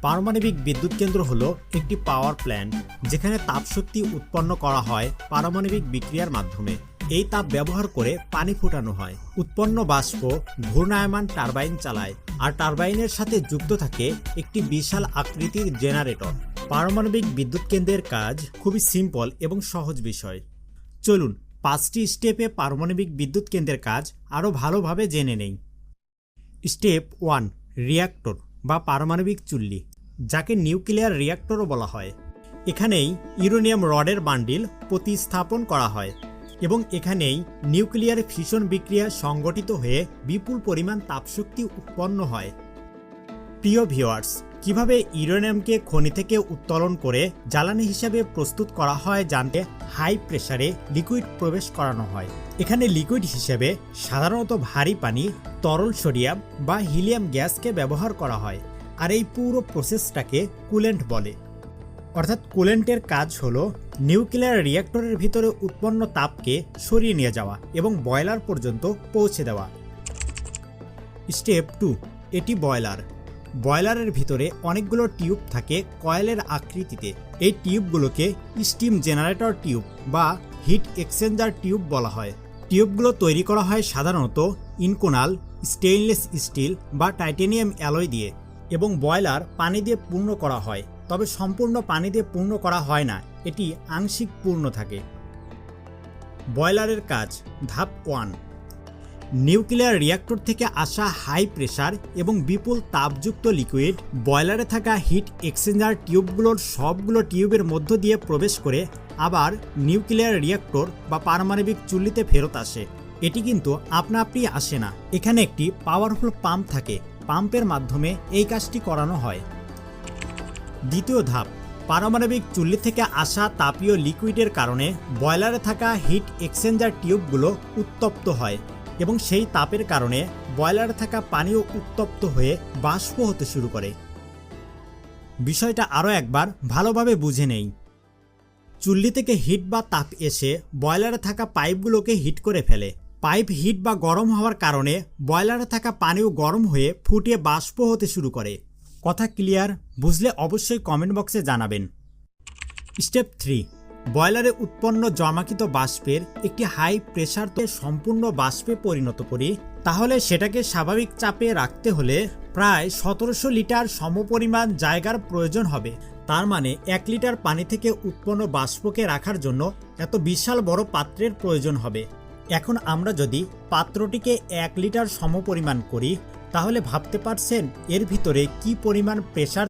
পারমাণবিক বিদ্যুৎ কেন্দ্র হলো একটি পাওয়ার প্ল্যান্ট যেখানে তাপশক্তি উৎপন্ন করা হয় পারমাণবিক বিক্রিয়ার মাধ্যমে। এই তাপ ব্যবহার করে পানি ফোটানো হয়। উৎপন্ন বাষ্প ঘূর্ণায়মান টারবাইন চালায়, আর টারবাইনের সাথে যুক্ত থাকে একটি বিশাল আকৃতির জেনারেটর। পারমাণবিক বিদ্যুৎ কেন্দ্রের কাজ খুবই সিম্পল এবং সহজ বিষয়। চলুন 5টি স্টেপে পারমাণবিক বিদ্যুৎ কেন্দ্রের কাজ আরও ভালোভাবে জেনে নেই। স্টেপ 1, রিঅ্যাক্টর বা পারমাণবিক চুল্লি, যাকে নিউক্লিয়ার রিঅ্যাক্টরও বলা হয়। এখানেই ইউরেনিয়াম রডের বান্ডিল প্রতিস্থাপন করা হয় এবং এখানেই নিউক্লিয়ার ফিশন বিক্রিয়া সংগঠিত হয়ে বিপুল পরিমাণ তাপশক্তি উৎপন্ন হয়। প্রিয় ভিউয়ার্স, কিভাবে ইউরেনিয়ামকে খনি থেকে উত্তোলন করে জ্বালানি হিসাবে প্রস্তুত করা হয় জানতে হাই প্রেসারে লিকুইড প্রবেশ করানো হয়। এখানে লিকুইড হিসেবে সাধারণত ভারী পানি, তরল সোডিয়াম বা হিলিয়াম গ্যাসকে ব্যবহার করা হয়, আর এই পুরো প্রসেসটাকে কুলেন্ট বলে। অর্থাৎ কুলেন্টের কাজ হলো নিউক্লিয়ার রিঅ্যাক্টরের ভিতরে উৎপন্ন তাপকে সরিয়ে নিয়ে যাওয়া এবং বয়লার পর্যন্ত পৌঁছে দেওয়া। স্টেপ 2, এটি বয়লার। বয়লারের ভিতরে অনেকগুলো টিউব থাকে কয়েলের আকৃতিতে। এই টিউবগুলোকে স্টিম জেনারেটর টিউব বা হিট এক্সচেঞ্জার টিউব বলা হয়। টিউবগুলো তৈরি করা হয় সাধারণত ইনকোনাল, স্টেইনলেস স্টিল বা টাইটেনিয়াম অ্যালয় দিয়ে, এবং বয়লার পানি দিয়ে পূর্ণ করা হয়, তবে সম্পূর্ণ পানি দিয়ে পূর্ণ করা হয় না, এটি আংশিক পূর্ণ থাকে। বয়লারের কাজ। ধাপ 1, নিউক্লিয়ার রিঅ্যাক্টর থেকে আসা হাই প্রেসার এবং বিপুল তাপযুক্ত লিকুইড বয়লারে থাকা হিট এক্সচেঞ্জার টিউবগুলোর সবগুলো টিউবের মধ্য দিয়ে প্রবেশ করে আবার নিউক্লিয়ার রিঅ্যাক্টর বা পারমাণবিক চুল্লিতে ফেরত আসে। এটি কিন্তু আপনা আপনি আসে না, এখানে একটি পাওয়ারফুল পাম্প থাকে। পাম্পের মাধ্যমে এই কাজটি করানো হয়। দ্বিতীয় ধাপ, পারমাণবিক চুল্লি থেকে আসা তাপীয় লিকুইডের কারণে বয়লারে থাকা হিট এক্সচেঞ্জার টিউবগুলো উত্তপ্ত হয় এবং সেই তাপের কারণে বয়লারে থাকা পানিও উত্তপ্ত হয়ে বাষ্প হতে শুরু করে। বিষয়টা আরও একবার ভালোভাবে বুঝে নেই। চুল্লি থেকে হিট বা তাপ এসে বয়লারে থাকা পাইপগুলোকে হিট করে ফেলে। পাইপ হিট বা গরম হওয়ার কারণে বয়লারে থাকা পানিও গরম হয়ে ফুটে বাষ্প হতে শুরু করে। কথা ক্লিয়ার? বুঝলে অবশ্যই কমেন্ট বক্সে জানাবেন। স্টেপ 3, বয়লারে উৎপন্ন জমাকৃত বাষ্পের একটি হাই প্রেসার সম্পূর্ণ বাষ্পে পরিণত করি, তাহলে সেটাকে স্বাভাবিক চাপে রাখতে হলে প্রায় 1700 লিটার সমপরিমাণ জায়গার প্রয়োজন হবে। তার মানে 1 লিটার পানি থেকে উৎপন্ন বাষ্পকে রাখার জন্য এত বিশাল বড় পাত্রের প্রয়োজন হবে। এখন আমরা যদি পাত্রটিকে 1 লিটার সমপরিমাণ করি, তাহলে ভাবতে পারছেন এর ভিতরে কি পরিমাণ প্রেসার